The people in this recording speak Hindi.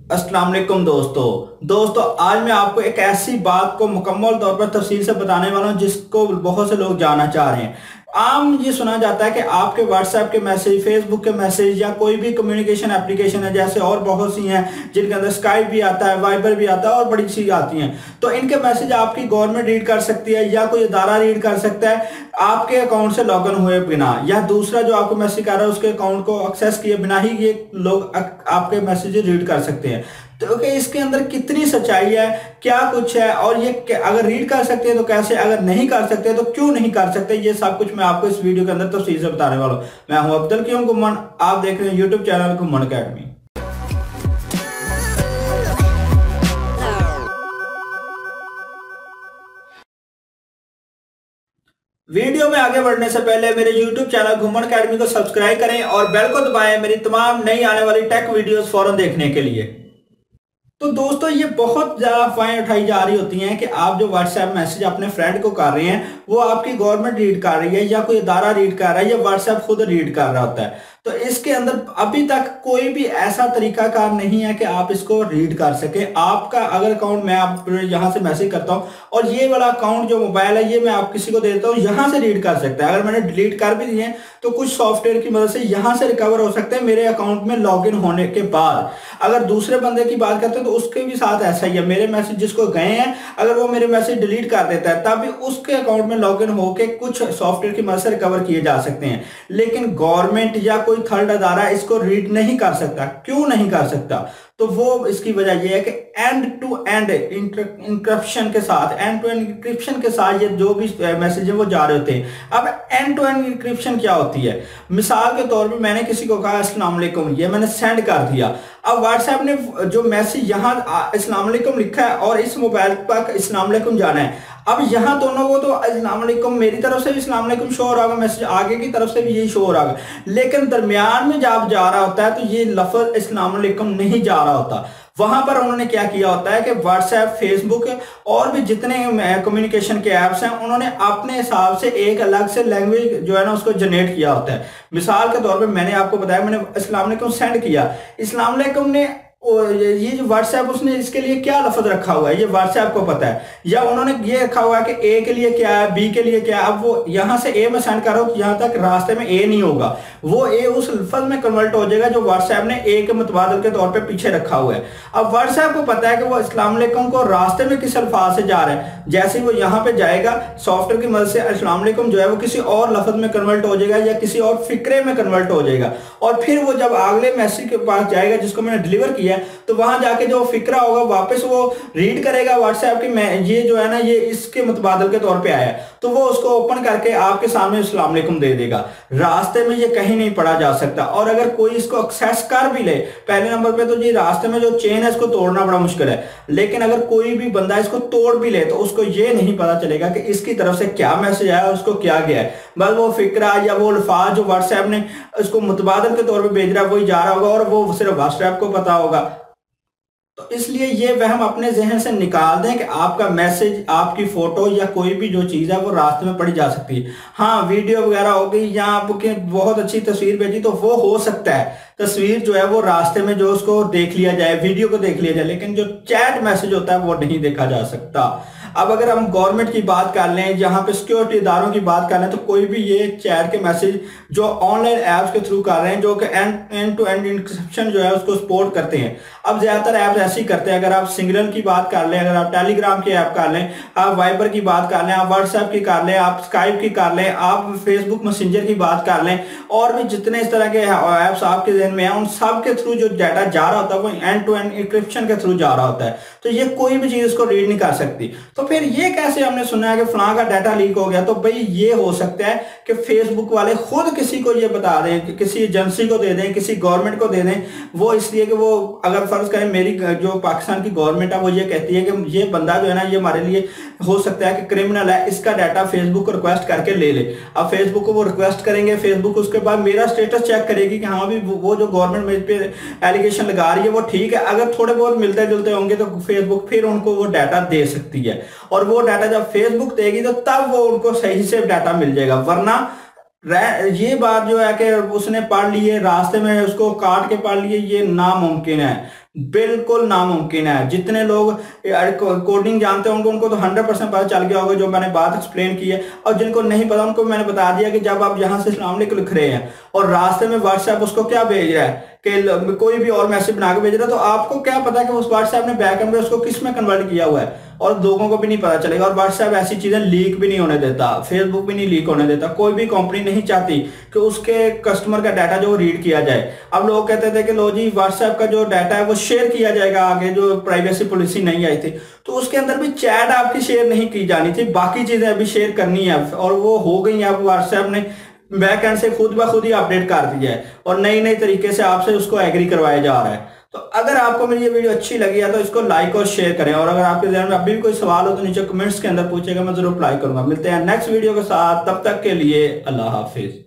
अस्सलाम वालेकुम दोस्तों आज मैं आपको एक ऐसी बात को मुकम्मल तौर पर तफसील से बताने वाला हूं जिसको बहुत से लोग जानना चाह रहे हैं। आम ये सुना जाता है कि आपके व्हाट्सएप के मैसेज, फेसबुक के मैसेज या कोई भी कम्युनिकेशन एप्लीकेशन है, जैसे और बहुत सी हैं जिनके अंदर स्काइप भी आता है, वाइबर भी आता है और बड़ी सी आती हैं, तो इनके मैसेज आपकी गवर्नमेंट रीड कर सकती है या कोई इदारा रीड कर सकता है आपके अकाउंट से लॉगिन हुए बिना, या दूसरा जो आपको मैसेज कर रहा है उसके अकाउंट को एक्सेस किए बिना ही ये लोग आपके मैसेज रीड कर सकते हैं। तो इसके अंदर कितनी सच्चाई है, क्या कुछ है, और ये अगर रीड कर सकते हैं तो कैसे, अगर नहीं कर सकते तो क्यों नहीं कर सकते, ये सब कुछ मैं आपको इस वीडियो के अंदर तफसील से बताने वाला हूं। मैं हूं अब्दुल क्यों घुम्मन, आप देख रहे हैं YouTube channel Ghumman academy. Video में आगे बढ़ने से पहले मेरे YouTube चैनल घुम्मन अकेडमी को सब्सक्राइब करें और बेल को दबाएं मेरी तमाम नई आने वाली टेक वीडियोस फौरन देखने के लिए। तो दोस्तों ये बहुत ज़्यादा अफवाहें उठाई जा रही होती हैं कि आप जो व्हाट्सएप मैसेज अपने फ्रेंड को कर रहे हैं वो आपकी गवर्नमेंट रीड कर रही है या कोई इदारा रीड कर रहा है या व्हाट्सएप खुद रीड कर रहा होता है। तो इसके अंदर अभी तक कोई भी ऐसा तरीकाकार नहीं है कि आप इसको रीड कर सके। आपका अगर अकाउंट, मैं आप यहाँ से मैसेज करता हूँ और ये वाला अकाउंट जो मोबाइल है ये मैं आप किसी को दे देता हूँ, यहाँ से रीड कर सकता है। अगर मैंने डिलीट कर भी दिए तो कुछ सॉफ्टवेयर की मदद से यहाँ से रिकवर हो सकते हैं मेरे अकाउंट में लॉगिन होने के बाद। अगर दूसरे बंदे की बात करते हैं तो उसके भी साथ ऐसा ही है। मेरे मैसेज जिसको गए हैं अगर वो मेरे मैसेज डिलीट कर देता है तब भी उसके अकाउंट में लॉगिन होकर कुछ सॉफ्टवेयर की मदद से रिकवर किए जा सकते हैं। लेकिन गवर्नमेंट या कोई थर्ड अदारा इसको रीड नहीं कर सकता। क्यों नहीं कर सकता? तो वो इसकी वजह यह है कि एंड टू एंड इंक्रिप्शन के साथ, एंड टू एंड इंक्रिप्शन के साथ ये जो भी मैसेज है वो जा रहे होते हैं। अब एंड टू एंड इंक्रिप्शन क्या होती है? मिसाल के तौर पे मैंने किसी को कहा अस्सलाम वालेकुम, ये मैंने सेंड कर दिया। अब व्हाट्सएप ने जो मैसेज यहाँ अस्सलाम वालेकुम लिखा है और इस मोबाइल पर अस्सलाम वालेकुम जाना है, अब यहाँ दोनों को तो अस्सलाम वालेकुम मेरी तरफ से भी अस्सलाम वालेकुम शो हो रहा होगा, मैसेज आगे की तरफ से भी यही शो हो रहा होगा, लेकिन दरमियान में जब जा रहा होता है तो ये लफ्ज अस्सलाम वालेकुम नहीं जा रहा होता। वहां पर उन्होंने क्या किया होता है कि व्हाट्सएप, फेसबुक और भी जितने कम्युनिकेशन के ऐप्स हैं उन्होंने अपने हिसाब से एक अलग से लैंग्वेज जो है ना उसको जनरेट किया होता है। मिसाल के तौर पे मैंने आपको बताया, मैंने अस्सलाम वालेकुम सेंड किया, अस्सलाम वालेकुम ने और ये जो व्हाट्सएप उसने इसके लिए क्या लफ्ज रखा हुआ है ये व्हाट्सएप को पता है, या उन्होंने ये रखा हुआ है कि ए के लिए क्या है, बी के लिए क्या है। अब वो यहाँ से ए में सेंड कर रहा हूँ तो यहाँ तक रास्ते में ए नहीं होगा, वो ए उस लफ्ज में कन्वर्ट हो जाएगा जो व्हाट्सएप ने ए के मुतबादल के तौर पे पीछे रखा हुआ है। अब व्हाट्सएप को पता है कि वो अस्सलाम वालेकुम को रास्ते में किस अल्फाज से जा रहा है, जैसे वो यहाँ पे जाएगा सॉफ्टवेयर की मदद से अस्सलाम वालेकुम जो है वो किसी और लफ्ज में कन्वर्ट हो जाएगा या किसी और फिक्रे में कन्वर्ट हो जाएगा, और फिर वो जब अगले मैसेज के पास जाएगा जिसको मैंने डिलीवर किया है तो वहां जाके जो फिक्रा होगा वापस वो रीड करेगा व्हाट्सएप की ये जो है ना ये इसके मुतबादल के तौर पे आया है, तो वो उसको ओपन करके आपके सामने अस्सलाम वालेकुम दे देगा। रास्ते में ये कहीं नहीं पढ़ा जा सकता, और अगर कोई इसको एक्सेस कर भी ले, पहले नंबर पे तो ये रास्ते में जो चेन है इसको तोड़ना बड़ा मुश्किल है, लेकिन अगर कोई भी बंदा इसको तोड़ भी ले तो उसको ये नहीं पता चलेगा कि इसकी तरफ से क्या मैसेज आया और उसको क्या गया है। बस वो फिक्रा या वो अल्फाज जो व्हाट्सएप ने उसको मुतबादल के तौर पर भेज रहा है वही जा रहा होगा और वो सिर्फ व्हाट्सएप को पता होगा। तो इसलिए ये वहम अपने जहन से निकाल दें कि आपका मैसेज, आपकी फोटो या कोई भी जो चीज़ है वो रास्ते में पढ़ी जा सकती है। हाँ, वीडियो वगैरह हो गई या आपकी बहुत अच्छी तस्वीर भेजी तो वो हो सकता है तस्वीर जो है वो रास्ते में जो उसको देख लिया जाए, वीडियो को देख लिया जाए, लेकिन जो चैट मैसेज होता है वो नहीं देखा जा सकता। अब अगर हम गवर्नमेंट की बात कर लें, यहाँ पे सिक्योरिटी इदारों की बात कर लें, तो कोई भी ये चैट के मैसेज जो ऑनलाइन ऐप्स के थ्रू कर रहे हैं जो कि एंड टू एंड इंक्रिप्शन जो है उसको सपोर्ट करते हैं। अब ज्यादातर ऐप्स ऐसी करते हैं। अगर आप सिग्नल की बात कर लें, अगर आप टेलीग्राम की ऐप कर लें, आप वाइबर की बात कर लें, आप व्हाट्सएप की कर लें, आप स्काइप की कर लें, आप फेसबुक मैसेंजर की बात कर लें, और भी जितने इस तरह के ऐप्स आपके जहन में हैं उन सब के थ्रू जो डाटा जा रहा होता है वो एंड टू एंड इंक्रिप्शन के थ्रू जा रहा होता है। तो ये कोई भी चीज इसको रीड नहीं कर सकती। तो फिर ये कैसे हमने सुना है कि फलां का डाटा लीक हो गया? तो भाई ये हो सकता है कि फेसबुक वाले खुद किसी को ये बता दें, किसी एजेंसी को दे दें, किसी गवर्नमेंट को दे दें। वो इसलिए कि वो अगर फर्ज करें मेरी जो पाकिस्तान की गवर्नमेंट है वो ये कहती है कि ये बंदा जो है ना ये हमारे लिए हो सकता है कि क्रिमिनल है, इसका डाटा फेसबुक को रिक्वेस्ट करके ले ले। अब फेसबुक को वो रिक्वेस्ट करेंगे, फेसबुक उसके बाद मेरा स्टेटस चेक करेगी कि हाँ भी वो जो गवर्नमेंट मेरे पे एलिगेशन लगा रही है वो ठीक है। अगर थोड़े बहुत मिलते जुलते होंगे तो फेसबुक फिर उनको वो डाटा दे सकती है, और वो डाटा जब फेसबुक देगी तो तब वो उनको सही से डाटा मिल जाएगा। वरना ये बात जो है कि उसने पढ़ लिए, रास्ते में उसको काट के पढ़ लिए, ये नामुमकिन है। बिल्कुल नामुमकिन है। जितने लोग कोडिंग जानते हैं उनको तो 100% पता चल गया होगा जो मैंने बात एक्सप्लेन की है, और जिनको नहीं पता उनको मैंने बता दिया कि जब आप यहाँ से अस्सलाम वालेकुम लिख रहे हैं और रास्ते में व्हाट्सएप उसको क्या भेज रहा है कि कोई भी और मैसेज बना के भेज रहा है, तो आपको क्या पता कि उस व्हाट्सएप ने बैकएंड में उसको किस में कन्वर्ट किया हुआ है, और लोगों को भी नहीं पता चलेगा। और व्हाट्सएप ऐसी चीजें लीक भी नहीं होने देता, फेसबुक भी नहीं लीक होने देता, कोई भी कंपनी नहीं चाहती कि उसके कस्टमर का डाटा जो रीड किया जाए। अब लोग कहते थे कि लो जी व्हाट्सएप का जो डाटा है वो शेयर किया जाएगा आगे, जो प्राइवेसी पॉलिसी नहीं आई थी, तो उसके अंदर भी चैट आपकी शेयर नहीं की जानी थी, बाकी चीजें अभी शेयर करनी है, और वो हो गई है। अब व्हाट्सएप ने बैक एंड से खुद ब खुद ही अपडेट कर दिया है और नई नई तरीके से आपसे उसको एग्री करवाया जा रहा है। तो अगर आपको मेरी ये वीडियो अच्छी लगी है तो इसको लाइक और शेयर करें, और अगर आपके ध्यान में अभी भी कोई सवाल हो तो नीचे कमेंट्स के अंदर पूछेगा, मैं जरूर रिप्लाई करूंगा। मिलते हैं नेक्स्ट वीडियो के साथ, तब तक के लिए अल्लाह हाफिज।